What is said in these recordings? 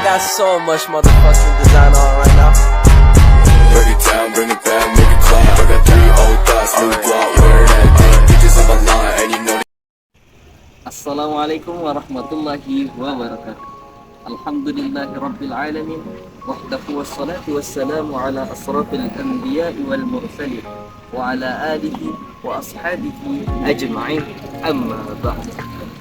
got so much motherfucking design on right now. Bring it down, bring it back, make it clap. I got 3 old thoughts, new block, where that day. Bitches on my line, and you know. Assalamualaikum warahmatullahi wabarakatuh. Alhamdulillahirabbil alamin wahdahu wassalatu wassalamu ala asrafil anbiya'i wal mursalin wa ala alihi wa ashabihi ajma'in, amma ba'd.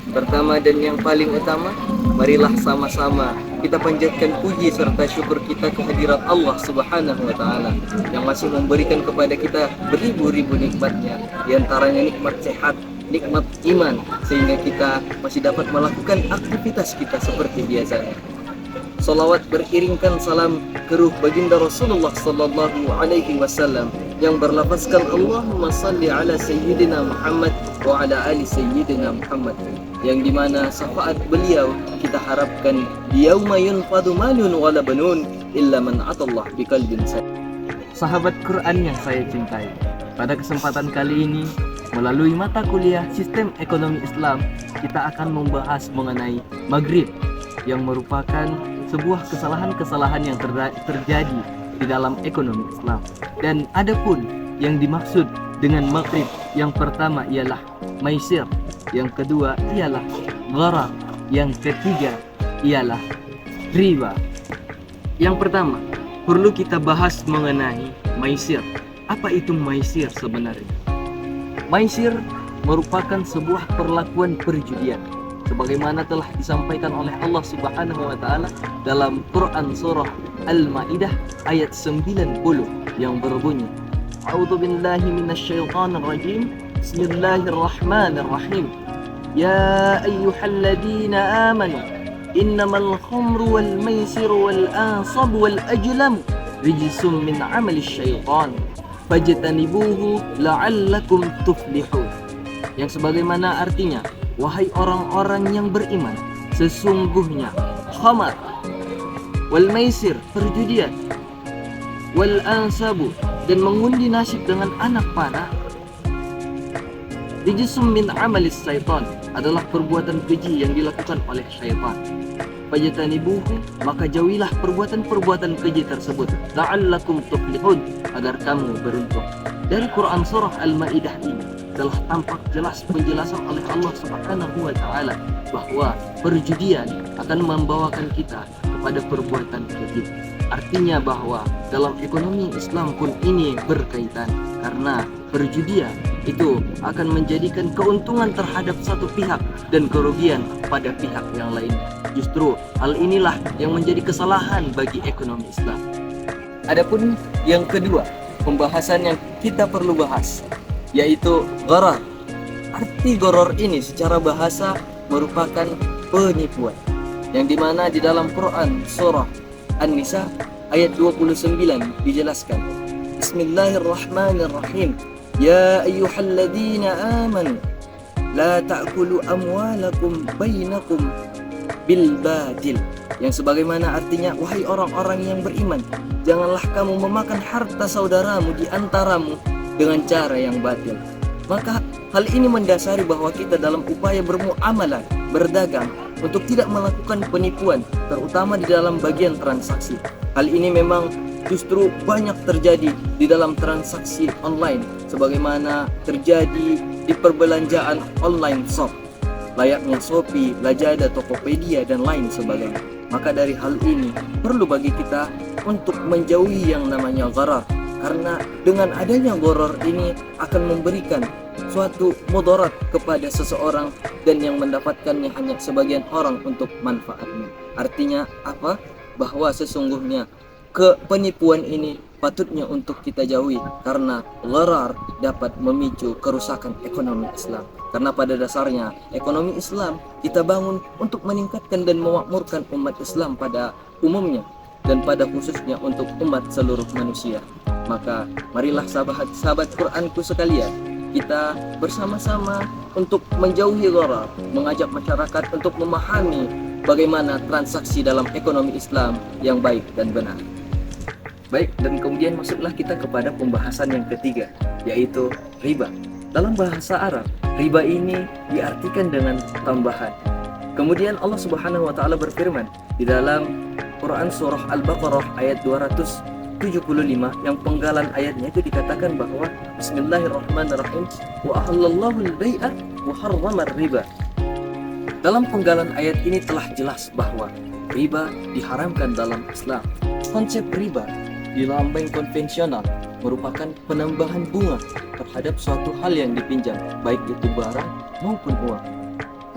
Pertama dan yang paling utama, marilah sama-sama kita panjatkan puji serta syukur kita kehadirat Allah Subhanahu wa taala yang masih memberikan kepada kita beribu-ribu nikmatnya, di antaranya nikmat sehat, nikmat iman, sehingga kita masih dapat melakukan aktivitas kita seperti biasanya. Salawat beriringkan salam ke ruh baginda Rasulullah sallallahu alaihi wasallam yang berlafazkan Allahumma salli ala sayyidina Muhammad wa ala ali sayyidina Muhammad, yang dimana syafaat beliau kita harapkan di yauma yunfadu malun wala banun illa man atallah biqalbin salim. Sahabat Quran yang saya cintai, pada kesempatan kali ini melalui mata kuliah Sistem Ekonomi Islam, kita akan membahas mengenai maghrib, yang merupakan sebuah kesalahan-kesalahan yang terjadi di dalam ekonomi Islam. Dan adapun yang dimaksud dengan maghrib, yang pertama ialah maisir, yang kedua ialah gharar, yang ketiga ialah riba. Yang pertama, perlu kita bahas mengenai maisir. Apa itu maisir sebenarnya? Maisir merupakan sebuah perlakuan perjudian, sebagaimana telah disampaikan oleh Allah Subhanahu wa taala dalam Quran surah Al-Maidah ayat 90 yang berbunyi, A'udzu billahi minasyaitonir rajim. Bismillahirrahmanirrahim. Ya ayyuhalladzina amanu innamal khamru wal maisiru wal ansabu wal ajlamu rijsum min 'amalis syaitan fajtanibuhu la'allakum tuflihun. Yang sebagaimana artinya, wahai orang-orang yang beriman, sesungguhnya khamar, wal maisir, perjudian, wal ansabu, dan mengundi nasib dengan anak panah, rijsum min amalis syaitan, adalah perbuatan keji yang dilakukan oleh syaitan. Fajtanibuhu, maka jauhilah perbuatan-perbuatan keji tersebut, la'allakum tuflihun, agar kamu beruntung. Dari Quran surah Al-Maidah ini telah tampak jelas penjelasan oleh Allah Subhanahu wa taala bahwa perjudian akan membawakan kita kepada perbuatan keji. Artinya bahwa dalam ekonomi Islam pun ini berkaitan, karena perjudian itu akan menjadikan keuntungan terhadap satu pihak dan kerugian pada pihak yang lainnya. Justru hal inilah yang menjadi kesalahan bagi ekonomi Islam. Adapun yang kedua, pembahasan yang kita perlu bahas yaitu gharar. Arti gharar ini secara bahasa merupakan penipuan, yang dimana di dalam Quran surah An-Nisa ayat 29 dijelaskan, Bismillahirrahmanirrahim. Ya ayyuhalladzina amanu la ta'kulu amwalakum bainakum bil batil, yang sebagaimana artinya, wahai orang-orang yang beriman, janganlah kamu memakan harta saudaramu di antaramu dengan cara yang batil. Maka hal ini mendasari bahwa kita dalam upaya bermuamalah, berdagang, untuk tidak melakukan penipuan, terutama di dalam bagian transaksi. Hal ini memang justru banyak terjadi di dalam transaksi online, sebagaimana terjadi di perbelanjaan online shop layaknya Shopee, Lazada, Tokopedia, dan lain sebagainya. Maka dari hal ini perlu bagi kita untuk menjauhi yang namanya gharar, karena dengan adanya gharar ini akan memberikan suatu mudarat kepada seseorang, dan yang mendapatkannya hanya sebagian orang untuk manfaatnya. Artinya apa? Bahwa sesungguhnya penipuan ini patutnya untuk kita jauhi, karena gharar dapat memicu kerusakan ekonomi Islam. Karena pada dasarnya ekonomi Islam kita bangun untuk meningkatkan dan memakmurkan umat Islam pada umumnya, dan pada khususnya untuk umat seluruh manusia. Maka marilah sahabat Quranku sekalian, kita bersama-sama untuk menjauhi gharar, mengajak masyarakat untuk memahami bagaimana transaksi dalam ekonomi Islam yang baik dan benar. Baik, dan kemudian masuklah kita kepada pembahasan yang ketiga, yaitu riba. Dalam bahasa Arab, riba ini diartikan dengan tambahan. Kemudian Allah Subhanahu wa taala berfirman di dalam Quran surah Al-Baqarah ayat 275 yang penggalan ayatnya itu dikatakan bahwa Bismillahirrahmanirrahim wa ahallallahu al-bai'a wa harrama riba. Dalam penggalan ayat ini telah jelas bahwa riba diharamkan dalam Islam. Konsep riba di dalam bank konvensional merupakan penambahan bunga terhadap suatu hal yang dipinjam, baik itu barang maupun uang.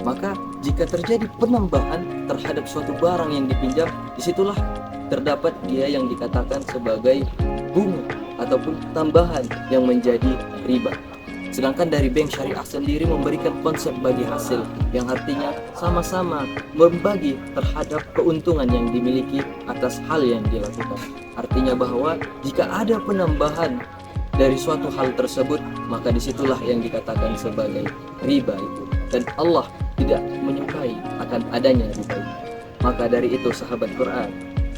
Maka jika terjadi penambahan terhadap suatu barang yang dipinjam, disitulah terdapat dia yang dikatakan sebagai bunga ataupun tambahan yang menjadi riba. Sedangkan dari bank syariah sendiri memberikan konsep bagi hasil yang artinya sama-sama membagi terhadap keuntungan yang dimiliki atas hal yang dilakukan. Artinya bahwa jika ada penambahan dari suatu hal tersebut, maka disitulah yang dikatakan sebagai riba itu. Dan Allah tidak menyukai akan adanya riba itu. Maka dari itu sahabat Quran,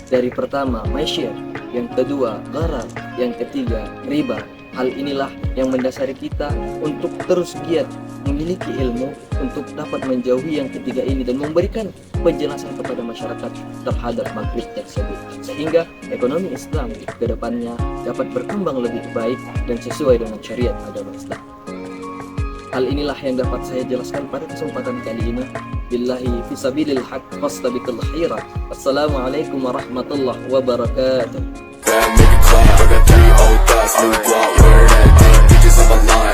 dari pertama masyir, yang kedua gharar, yang ketiga riba. Hal inilah yang mendasari kita untuk terus giat memiliki ilmu untuk dapat menjauhi yang ketiga ini dan memberikan penjelasan kepada masyarakat terhadap maghrib tersebut, sehingga ekonomi Islam ke depannya dapat berkembang lebih baik dan sesuai dengan syariat agama Islam. Hal inilah yang dapat saya jelaskan pada kesempatan kali ini. Billahi fisabilil haq fastabiqul khairat. Wassalamualaikum warahmatullahi wabarakatuh. Make it clap. I got 3 old thoughts, new block, wearing that thing. Bitches on my line.